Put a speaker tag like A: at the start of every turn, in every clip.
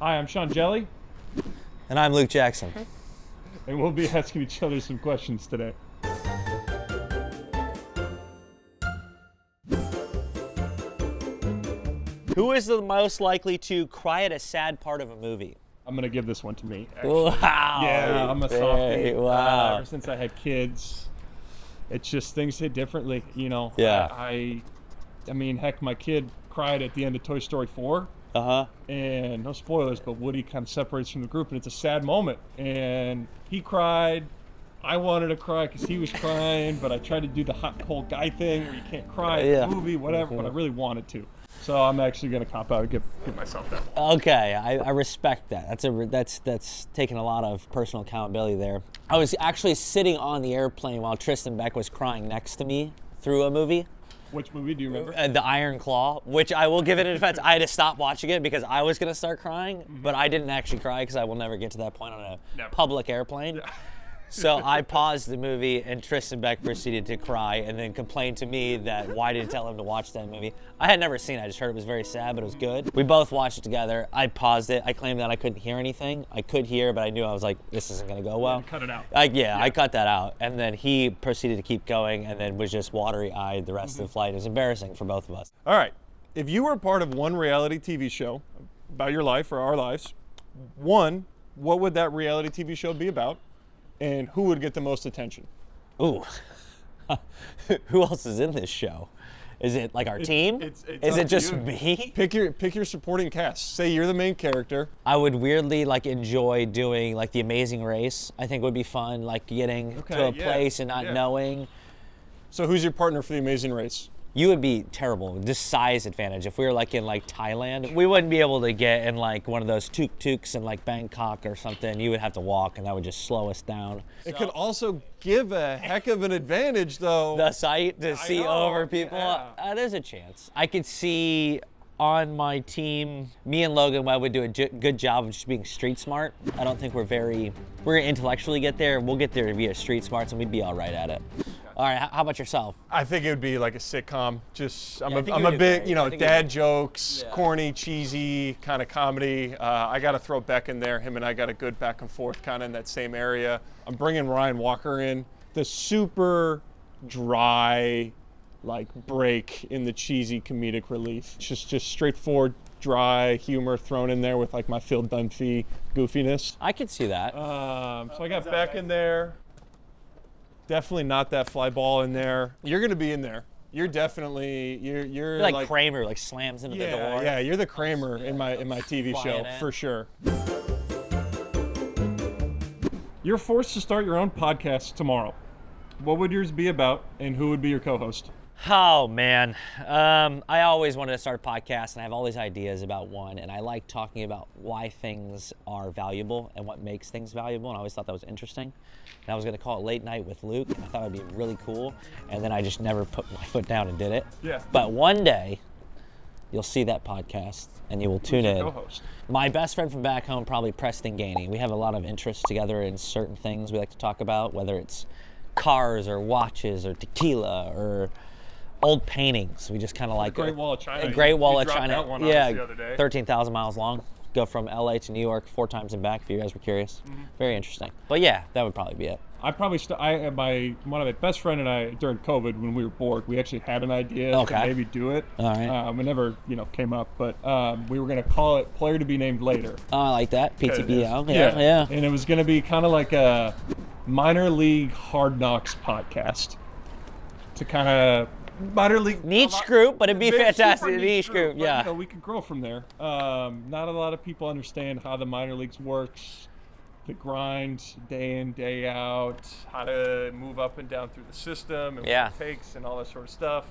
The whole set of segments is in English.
A: Hi, I'm Sean Hjelle.
B: And I'm Luke Jackson.
A: And we'll be asking each other some questions today.
B: Who is the most likely to cry at a sad part of a movie?
A: I'm going to give this one to me, actually.
B: Wow.
A: Yeah, I'm a softie.
B: Wow.
A: Ever since I had kids, it's just things hit differently, you know.
B: Yeah.
A: I mean, heck, my kid cried at the end of Toy Story 4.
B: Uh-huh.
A: And no spoilers, but Woody kind of separates from the group, and it's a sad moment. And he cried. I wanted to cry because he was crying, but I tried to do the hot, cold guy thing where you can't cry in the movie, whatever, but I really wanted to. So I'm actually going to cop out and give myself that one.
B: Okay, I respect that. That's taking a lot of personal accountability there. I was actually sitting on the airplane while Tristan Beck was crying next to me through a movie.
A: Which movie do you remember?
B: The Iron Claw, which I will give it a defense. I had to stop watching it because I was going to start crying, but I didn't actually cry because I will never get to that point on a public airplane. Yeah. So I paused the movie, and Tristan Beck proceeded to cry and then complained to me that why did I tell him to watch that movie. I had never seen it. I just heard it was very sad, but it was good. We both watched it together. I paused it. I claimed that I couldn't hear anything. I could hear, but I knew I was like, this isn't going to go well.
A: Cut it out.
B: I cut that out. And then he proceeded to keep going and then was just watery-eyed the rest of the flight. It was embarrassing for both of us.
A: All right. If you were part of one reality TV show about your life or our lives, one, what would that reality TV show be about? And who would get the most attention?
B: Ooh. Who else is in this show? Is it like our team?
A: Is
B: it just me?
A: Pick your supporting cast. Say you're the main character.
B: I would weirdly enjoy doing The Amazing Race. I think would be fun, getting to a place and not knowing.
A: So who's your partner for The Amazing Race?
B: You would be terrible. Just size advantage. If we were in Thailand, we wouldn't be able to get in one of those tuk-tuks in Bangkok or something. You would have to walk, and that would just slow us down.
A: It could also give a heck of an advantage, though.
B: The sight to see over people. Yeah. There's a chance. I could see on my team, me and Logan Webb would do a good job of just being street smart. I don't think we're going to intellectually get there. We'll get there via street smarts, and we'd be all right at it. All right, how about yourself?
A: I think it would be like a sitcom. I'm a big, dad jokes, corny, cheesy kind of comedy. I got to throw Beck in there. Him and I got a good back and forth kind of in that same area. I'm bringing Ryan Walker in. The super dry, break in the cheesy comedic relief. It's just straightforward, dry humor thrown in there with my Phil Dunphy goofiness.
B: I could see that.
A: So I got Beck in there. Definitely not that fly ball in there. You're going to be in there. You're definitely you're
B: like Kramer, slams into the door.
A: Yeah, you're the Kramer in my TV show for sure. You're forced to start your own podcast tomorrow. What would yours be about, and who would be your co-host?
B: Oh, man. I always wanted to start a podcast, and I have all these ideas about one, and I like talking about why things are valuable and what makes things valuable, and I always thought that was interesting. And I was going to call it Late Night with Luke, and I thought it would be really cool, and then I just never put my foot down and did it.
A: Yeah.
B: But one day, you'll see that podcast, and you will tune in.
A: Co-host?
B: My best friend from back home, probably Preston Gainey. We have a lot of interests together in certain things we like to talk about, whether it's cars or watches or tequila or old paintings. We just kind of like
A: Great Wall of China.
B: A Great Wall of
A: dropped
B: China.
A: That one on us the other day.
B: 13,000 miles long. Go from LA to New York 4 times and back. If you guys were curious, very interesting. But yeah, that would probably be it.
A: I probably one of my best friend and I during COVID when we were bored, we actually had an idea to maybe do it.
B: All right.
A: It never came up, but we were gonna call it Player to Be Named Later.
B: Oh, I like that. PTBL.
A: Yeah. And it was gonna be kind of like a minor league Hard Knocks podcast to kind of minor league
B: niche group, but it'd be fantastic. Niche group,
A: yeah. But, we could grow from there. Not a lot of people understand how the minor leagues works, the grind, day in, day out, how to move up and down through the system, and what it takes, and all that sort of stuff.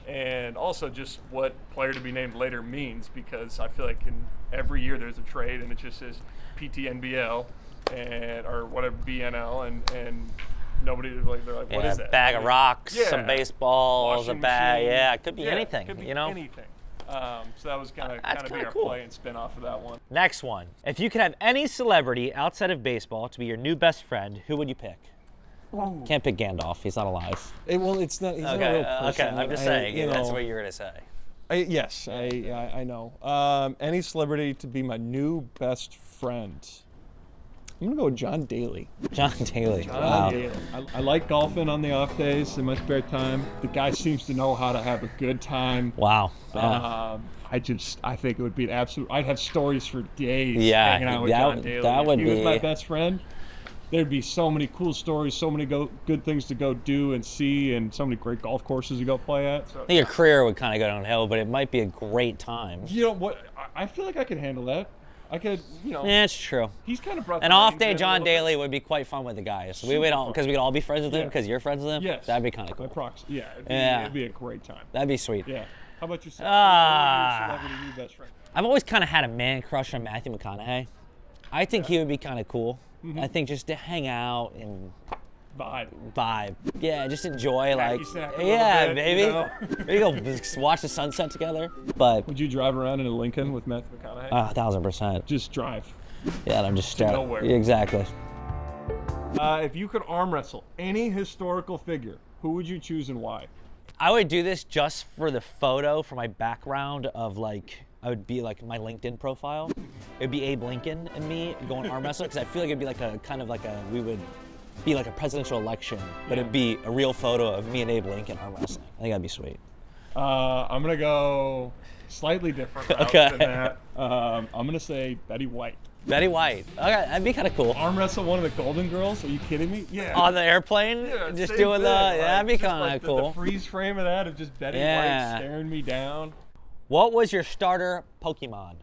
A: And also just what Player to Be Named Later means, because I feel like every year there's a trade, and it just says PTNBL or whatever BNL, and nobody they're like, what is that?
B: Bag of rocks, some baseballs,
A: washing
B: a bag.
A: machine.
B: Yeah, it could be anything.
A: Could be anything. So that was kind of be our
B: cool
A: play and spin off of that one.
B: Next one. If you could have any celebrity outside of baseball to be your new best friend, who would you pick?
A: Oh.
B: Can't pick Gandalf. He's not alive.
A: It's not. He's not a real person.
B: Okay. I'm just saying. That's what you're gonna say.
A: Yes, I know. Any celebrity to be my new best friend? I'm gonna go with John Daly.
B: John Daly.
A: John Daly. I like golfing on the off days in my spare time. The guy seems to know how to have a good time.
B: Wow.
A: I think it would be an absolute. I'd have stories for days.
B: Yeah,
A: hanging out with John Daly.
B: That would
A: if
B: be.
A: He was my best friend. There'd be so many cool stories, so many good things to go do and see, and so many great golf courses to go play at. So,
B: I think your career would kind of go downhill, but it might be a great time.
A: You know what? I feel like I could handle that. I could,
B: Yeah, it's true.
A: He's kind of brought
B: an off day. John Daly would be quite fun with the guys. We would all, because we could all be friends with him, because you're friends with him.
A: Yes.
B: That'd be kind of cool.
A: By proxy. Yeah. It'd be a great time.
B: That'd be sweet.
A: Yeah. How about yourself? Celebrity new best friend?
B: I've always kind of had a man crush on Matthew McConaughey. I think he would be kind of cool. Mm-hmm. I think just to hang out and vibe. Yeah, just enjoy, like,
A: bit,
B: baby. You know? Maybe go just watch the sunset together. But
A: would you drive around in a Lincoln with Matthew McConaughey?
B: 1,000%.
A: Just drive.
B: Yeah, I'm just
A: nowhere.
B: Exactly.
A: If you could arm wrestle any historical figure, who would you choose and why?
B: I would do this just for the photo, for my background of, like, I would be like my LinkedIn profile. It'd be Abe Lincoln and me going arm wrestling, because I feel like it'd be like we would be like a presidential election, but it'd be a real photo of me and Abe Lincoln arm wrestling. I think that'd be sweet.
A: I'm gonna go slightly different route than that. I'm gonna say Betty White.
B: Betty White. Okay, that'd be kind of cool.
A: Arm wrestle one of the Golden Girls? Are you kidding me? Yeah.
B: On the airplane?
A: Yeah,
B: just doing that'd be kind of cool.
A: The freeze frame of that of just Betty White staring me down.
B: What was your starter Pokemon?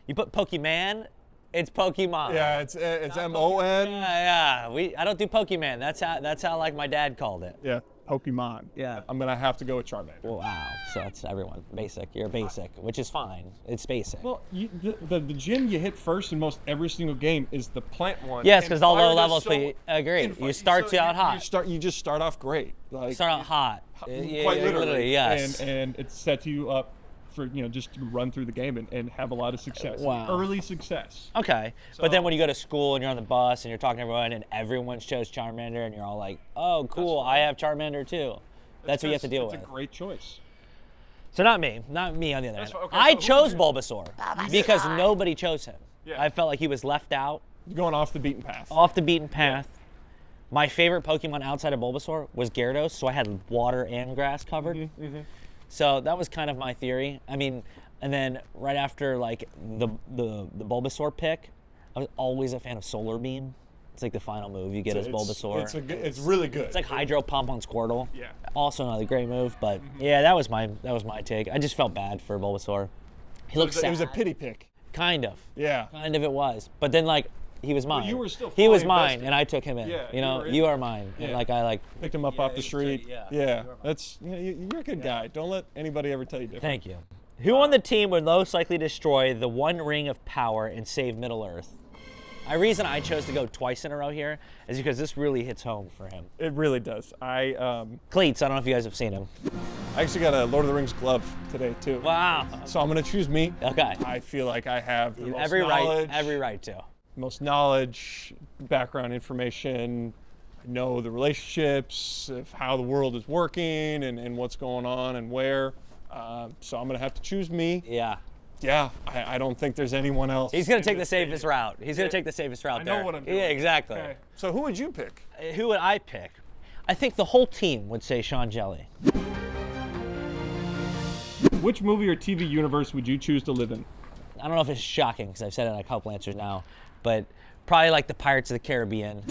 B: You put Pokemon, it's Pokemon.
A: Yeah, it's M-O-N.
B: Yeah. I don't do Pokemon. That's how like my dad called it.
A: Yeah, Pokemon.
B: Yeah.
A: I'm gonna have to go with Charmander.
B: Wow. So that's everyone. Basic. You're basic, which is fine. It's basic.
A: Well, the gym you hit first in most every single game is the plant one.
B: Yes, because all low levels. Agreed. You start out hot.
A: You just start off great. Like,
B: start out hot.
A: Quite literally.
B: Yes.
A: And it sets you up for just to run through the game and have a lot of success.
B: Wow.
A: Early success.
B: Okay. But then when you go to school and you're on the bus and you're talking to everyone and everyone chose Charmander and you're all like, oh, cool, I have Charmander too. That's what you have to deal with.
A: It's a great choice.
B: So not me on the other hand. Okay, I chose Bulbasaur because nobody chose him. Yeah. I felt like he was left out.
A: Going off the beaten path.
B: Off the beaten path. Yeah. My favorite Pokemon outside of Bulbasaur was Gyarados, so I had water and grass covered. Mm-hmm. So that was kind of my theory. I mean, and then right after like the Bulbasaur pick, I was always a fan of Solar Beam. It's like the final move you get as Bulbasaur.
A: It's really good.
B: It's like Hydro Pump on Squirtle.
A: Yeah.
B: Also another great move, but yeah, that was my take. I just felt bad for Bulbasaur. He looked sad.
A: It was a pity pick.
B: Kind of.
A: Yeah.
B: Kind of it was. But then like he was mine.
A: Well, you were still
B: he was mine,
A: invested.
B: and I took him in.
A: Yeah,
B: you are mine.
A: Yeah.
B: And I
A: picked him up off the street.
B: Yeah.
A: That's you're a good guy. Don't let anybody ever tell you different.
B: Thank you. Who on the team would most likely destroy the One Ring of Power and save Middle Earth? The reason I chose to go twice in a row here is because this really hits home for him.
A: It really does.
B: Cleats, I don't know if you guys have seen him.
A: I actually got a Lord of the Rings glove today too.
B: Wow.
A: So I'm gonna choose me.
B: Okay.
A: I feel like I have the most
B: every
A: knowledge.
B: Every right to.
A: Most knowledge, background information. I know the relationships of how the world is working and what's going on and where. So I'm gonna have to choose me.
B: Yeah.
A: Yeah, I don't think there's anyone else.
B: He's going to take the safest route. He's going to take the safest route there.
A: I know what I'm doing.
B: Yeah, exactly.
A: Okay. So who would you pick?
B: Who would I pick? I think the whole team would say Hjelle.
A: Which movie or TV universe would you choose to live in?
B: I don't know if it's shocking because I've said it in a couple answers now, but probably like the Pirates of the Caribbean.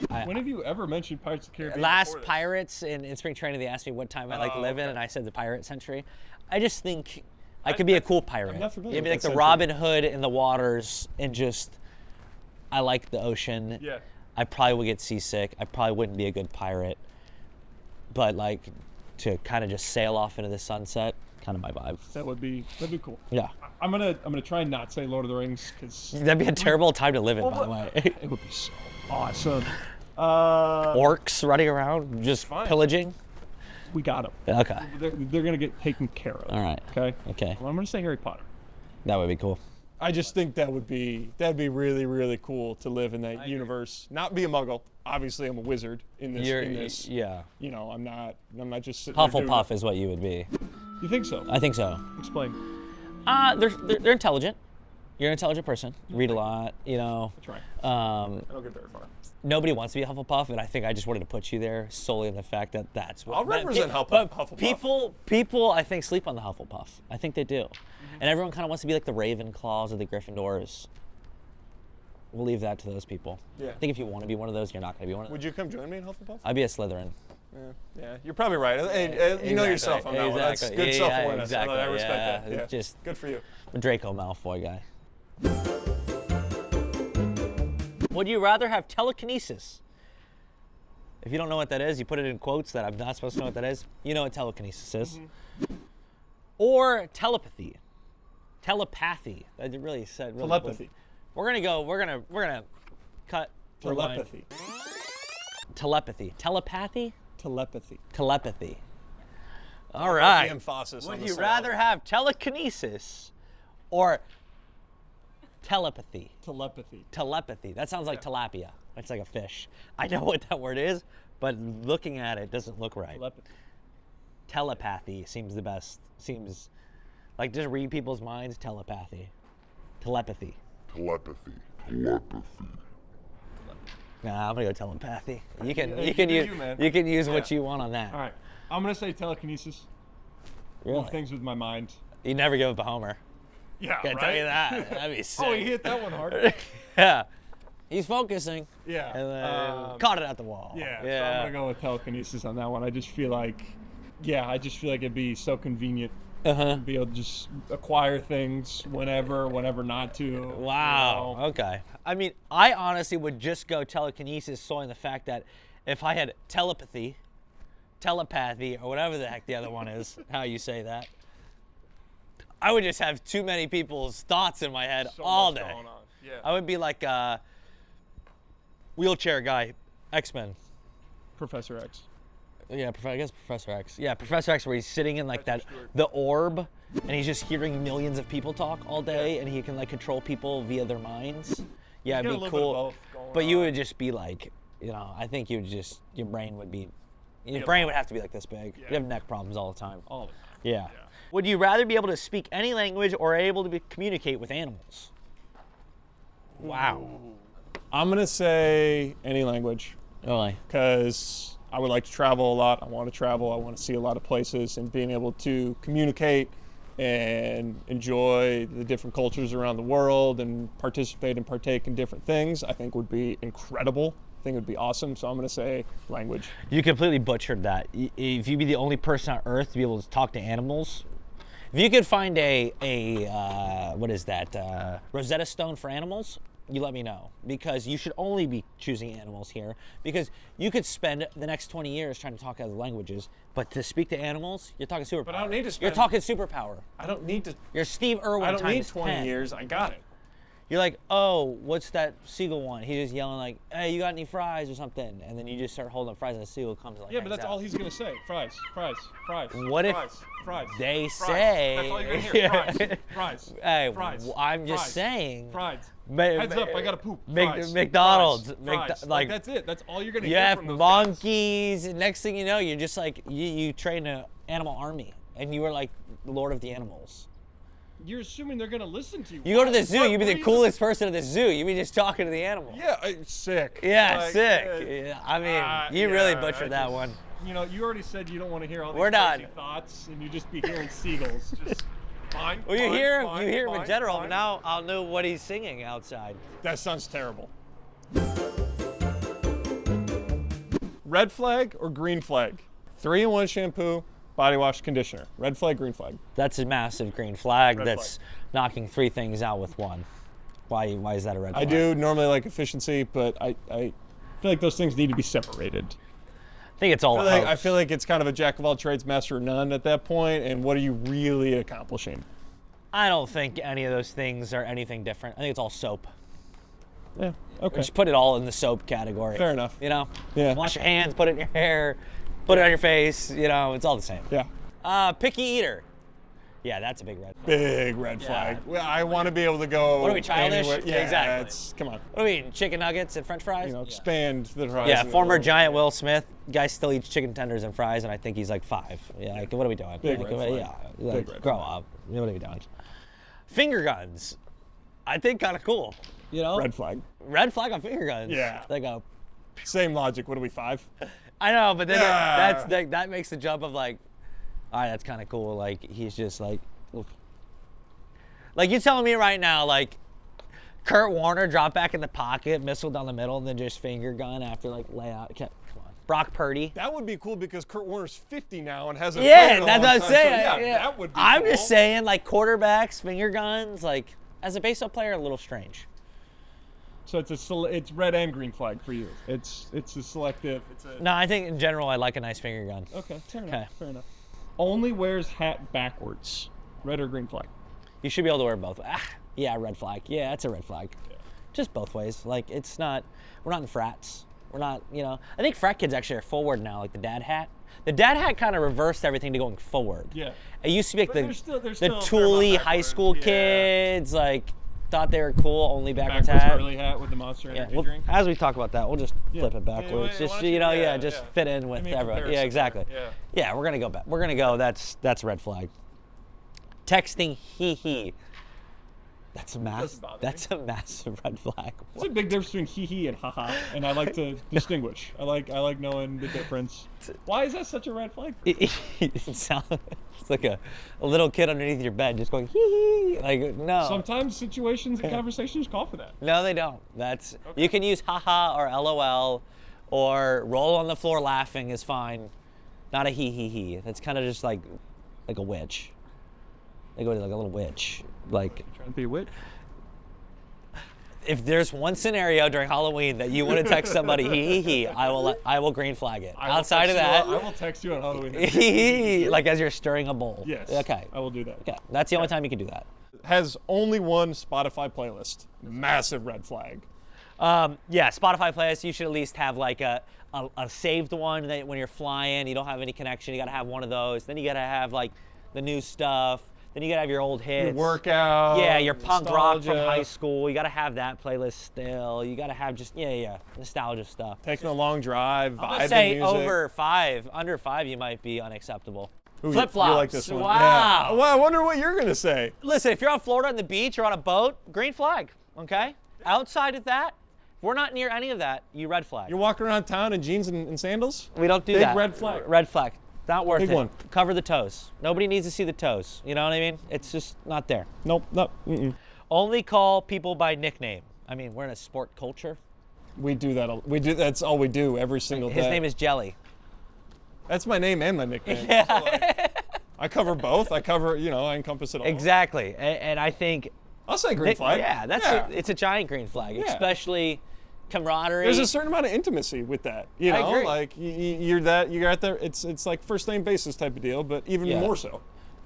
A: When have you ever mentioned Pirates of the Caribbean?
B: Last Pirates in spring training, they asked me what time I like to live in, and I said the pirate century. I just think I could be a cool pirate.
A: I'm not familiar
B: Maybe
A: with
B: like
A: that
B: the Robin Hood in the waters, and just I like the ocean.
A: Yeah.
B: I probably would get seasick. I probably wouldn't be a good pirate, but like to kind of just sail off into the sunset, kind of my vibe.
A: That'd be cool.
B: Yeah.
A: I'm gonna try and not say Lord of the Rings because
B: that'd be a terrible time to live in, by the way.
A: It would be so awesome.
B: Orcs running around, just pillaging.
A: We got them.
B: Okay.
A: They're gonna get taken care of.
B: All right.
A: Okay.
B: Okay.
A: Well, I'm gonna say Harry Potter.
B: That would be cool.
A: I just think that'd be really, really cool to live in that universe. Not be a Muggle. Obviously, I'm a wizard in this.
B: Yeah.
A: You know, I'm not just sitting
B: Hufflepuff is what you would be.
A: You think so?
B: I think so.
A: Explain.
B: They're intelligent. You're an intelligent person. Read a lot, you know.
A: That's right. I don't get very far.
B: Nobody wants to be a Hufflepuff, and I think I just wanted to put you there solely in the fact that that's what...
A: I'll represent Hufflepuff.
B: People, I think, sleep on the Hufflepuff. I think they do. And everyone kind of wants to be like the Ravenclaws or the Gryffindors. We'll leave that to those people.
A: Yeah.
B: I think if you want to be one of those, you're not going to be one of those.
A: Would you come join me in Hufflepuff?
B: I'd be a Slytherin.
A: Yeah, you're probably right. Hey, you know yourself on that one. That's good self-awareness.
B: Exactly.
A: I respect that. Yeah.
B: Just
A: good for you.
B: A Draco Malfoy guy. Would you rather have telekinesis? If you don't know what that is, you put it in quotes that I'm not supposed to know what that is. You know what telekinesis is. Or telepathy. Telepathy. I really said really
A: telepathy.
B: We're gonna cut
A: telepathy.
B: Telepathy. Telepathy?
A: Telepathy.
B: Telepathy. All right.
A: The emphasis.
B: Would you rather have telekinesis or telepathy?
A: Telepathy.
B: Telepathy. That sounds like tilapia. It's like a fish. I know what that word is, but looking at it doesn't look right.
A: Telepathy.
B: Telepathy seems the best. Seems like just read people's minds. Telepathy. Telepathy.
C: Telepathy. Telepathy.
B: Nah, I'm gonna go telepathy. You can use what you want on that.
A: All right, I'm gonna say telekinesis.
B: Really?
A: Move things with my mind.
B: You never give up a homer.
A: Yeah,
B: Can't tell you that. That'd be sick.
A: Oh, he hit that one hard.
B: Yeah. He's focusing.
A: Yeah.
B: And then caught it at the wall.
A: Yeah. So I'm gonna go with telekinesis on that one. I just feel like it'd be so convenient. Be able to just acquire things whenever not to.
B: Wow.
A: You know.
B: Okay. I mean, I honestly would just go telekinesis solely in the fact that if I had telepathy, or whatever the heck the other one is, how you say that, I would just have too many people's thoughts in my head all day.
A: Going on. Yeah.
B: I would be like a wheelchair guy, X-Men.
A: Professor X.
B: Yeah, I guess Professor X. Yeah, Professor X, where he's sitting in like the orb, and he's just hearing millions of people talk all day, and he can like control people via their minds. Yeah, it'd be cool. But you would just be like, you know, I think you would just your brain would have to be like this big.
A: Yeah.
B: You'd have neck problems all the time.
A: All the time.
B: Yeah. Would you rather be able to speak any language or able to communicate with animals? Wow.
A: I'm gonna say any language.
B: Really?
A: Because I would like to travel a lot. I want to travel. I want to see a lot of places, and being able to communicate and enjoy the different cultures around the world and participate and partake in different things, I think would be incredible. I think it would be awesome. So I'm going to say language.
B: You completely butchered that. If you'd be the only person on Earth to be able to talk to animals, if you could find what is that, Rosetta Stone for animals, you let me know, because you should only be choosing animals here, because you could spend the next 20 years trying to talk other languages, but to speak to animals, you're talking superpower.
A: But I don't need to spend...
B: You're talking superpower.
A: I don't need to...
B: You're Steve Irwin times 10.
A: I don't need 20 years. I got it.
B: You're like, oh, what's that seagull one? He's just yelling like, hey, you got any fries or something? And then you just start holding up fries, and the seagull comes like,
A: yeah, but that's all he's going to say. Fries, fries, fries.
B: What if
A: fries,
B: they
A: fries.
B: say...
A: That's all you're going to hear. Fries, fries,
B: hey,
A: fries,
B: I'm just
A: fries,
B: saying...
A: Fries. Heads up, I got to poop. Fries,
B: McDonald's.
A: Fries. Like, that's it. That's all you're going to
B: hear
A: hear
B: from
A: those
B: monkeys. And next thing you know, you're just like, you train an animal army. And you were like the Lord of the Animals.
A: You're assuming they're going to listen to you.
B: You go to the zoo, you'd be the coolest person at the zoo. You'd be just talking to the animals.
A: Yeah, sick.
B: Yeah, like, sick. Yeah, I mean, you really butchered that one.
A: You know, you already said you don't want to hear all these crazy thoughts, and you just be hearing seagulls. Just fine.
B: Well, you hear him in general, but now I'll know what he's singing outside.
A: That sounds terrible. Red flag or green flag? 3-in-1 shampoo, body wash, conditioner. Red flag, green flag.
B: That's a massive green flag.
A: Red
B: that's
A: flag.
B: Knocking 3 things out with one. Why is that a red flag?
A: I do normally like efficiency, but I feel like those things need to be separated.
B: I think it's all
A: I feel like it's kind of a jack of all trades, master of none at that point, and what are you really accomplishing?
B: I don't think any of those things are anything different. I think it's all soap.
A: Yeah, okay.
B: Just put it all in the soap category.
A: Fair enough.
B: You know?
A: Yeah.
B: Wash your hands, put it in your hair, put it on your face, you know, it's all the same.
A: Yeah.
B: Picky eater. Yeah, that's a big red flag.
A: Big red flag. Well, I want to be able to go.
B: What are we, childish?
A: Anywhere. Yeah,
B: exactly.
A: Come on.
B: What are we eating? Chicken nuggets and French fries?
A: Expand the horizon.
B: Yeah, former giant Will Smith. Guy still eats chicken tenders and fries, and I think he's like 5. Yeah, like, what are we doing?
A: Big
B: like,
A: red flag.
B: Yeah,
A: Big red
B: grow
A: flag.
B: up. What are we doing? Finger guns. I think kind of cool. You know?
A: Red flag.
B: Red flag on finger guns.
A: Yeah.
B: They go.
A: Same logic. What are we, 5?
B: I know, but then that makes the jump of like, all right, that's kind of cool. Like he's just like, oof. Like you telling me right now, like Kurt Warner drop back in the pocket, missile down the middle, and then just finger gun after like layout. Come on, Brock Purdy.
A: That would be cool because Kurt Warner's 50 now and hasn't.
B: Yeah,
A: played in a
B: that's
A: long
B: what I'm
A: time,
B: saying.
A: So
B: yeah.
A: That would be
B: I'm
A: cool.
B: just saying, like quarterbacks, finger guns, like as a baseball player, a little strange.
A: So it's red and green flag for you. It's a selective.
B: No, I think in general I like a nice finger gun.
A: Okay, fair enough. Fair enough. Only wears hat backwards. Red or green flag?
B: You should be able to wear both. Yeah, red flag. Yeah, that's a red flag.
A: Yeah.
B: Just both ways. Like it's not. We're not in frats. We're not. I think frat kids actually are forward now. Like the dad hat. The dad hat kind of reversed everything to going forward.
A: Yeah.
B: It used to be like
A: But
B: the
A: there's still a fair
B: tooly
A: amount
B: high
A: backwards.
B: school
A: Yeah.
B: kids like thought they were cool. Only backwards
A: Backwards
B: hat.
A: curly hat with the Monster Energy
B: Well,
A: drink.
B: as we talk about that, we'll just
A: Yeah.
B: flip it backwards.
A: Yeah, why
B: just
A: don't you-
B: just fit in with
A: Give me a
B: everyone. Yeah,
A: comparison
B: exactly.
A: there.
B: Yeah, we're gonna go back. We're gonna go. That's red flag. Texting he. That's a
A: Doesn't bother me.
B: That's a massive red flag.
A: There's a big difference between hee hee and ha ha, and I like to distinguish. I like knowing the difference. Why is that such a red flag?
B: It sounds it's like a little kid underneath your bed just going hee hee. Like no.
A: Sometimes situations and conversations call for that.
B: No, they don't. You can use haha or LOL or roll on the floor laughing is fine. Not a hee hee hee. That's kind of just like a witch. They go to like a little witch. Like
A: Trying to be a witch.
B: if there's one scenario during Halloween that you want to text somebody hee hee hee, I will green flag it. Outside of that,
A: I will text you on Halloween.
B: hee hee, like as you're stirring a bowl.
A: Yes.
B: Okay.
A: I will do that.
B: Okay. That's the only time you can do that.
A: Has only one Spotify playlist. Massive red flag.
B: Yeah, Spotify playlist, you should at least have like a saved one that when you're flying, you don't have any connection, you gotta have one of those. Then you gotta have like the new stuff. Then you gotta have your old hits.
A: Your workout.
B: Yeah, your punk rock from
A: nostalgia.
B: high school. You gotta have that playlist still. You gotta have just, nostalgia stuff.
A: Taking a long drive.
B: I
A: vibe
B: would say
A: to music.
B: over 5, under 5 you might be unacceptable.
A: Ooh,
B: Flip flops.
A: You like this one?
B: Wow.
A: Yeah. Well, I wonder what you're gonna say.
B: Listen, if you're on Florida on the beach or on a boat, green flag, okay? Outside of that, if we're not near any of that, you red flag.
A: You're walking around town in jeans and sandals?
B: We don't do
A: Big
B: that.
A: red flag.
B: Red flag. Not worth
A: Big
B: it.
A: one.
B: Cover the toes. Nobody needs to see the toes. You know what I mean? It's just not there.
A: Nope. Mm-mm.
B: Only call people by nickname. I mean, we're in a sport culture.
A: We do that. That's all we do every single day.
B: His name is Hjelle.
A: That's my name and my nickname.
B: Yeah.
A: So, I cover both. I encompass it all.
B: Exactly. And I think
A: I'll say green flag.
B: Yeah, it's a giant green flag,
A: Yeah.
B: especially camaraderie.
A: There's a certain amount of intimacy with that. You know,
B: I agree.
A: like you're out there. It's like first name basis type of deal, but even
B: Yeah.
A: more so.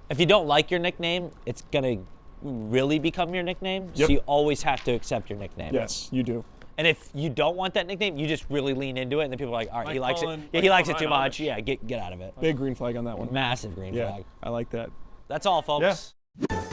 B: If you don't like your nickname, it's gonna really become your nickname.
A: Yep.
B: So you always have to accept your nickname.
A: Yes, you do.
B: And if you don't want that nickname, you just really lean into it, and then people are like, all right,
A: Like
B: he likes
A: Colin-
B: it. Yeah,
A: like
B: he likes it
A: Colin
B: too much.
A: Amish.
B: Yeah, get out of it.
A: Big green flag on that one.
B: Massive green
A: Yeah,
B: flag.
A: I like that.
B: That's all, folks.
A: Yeah.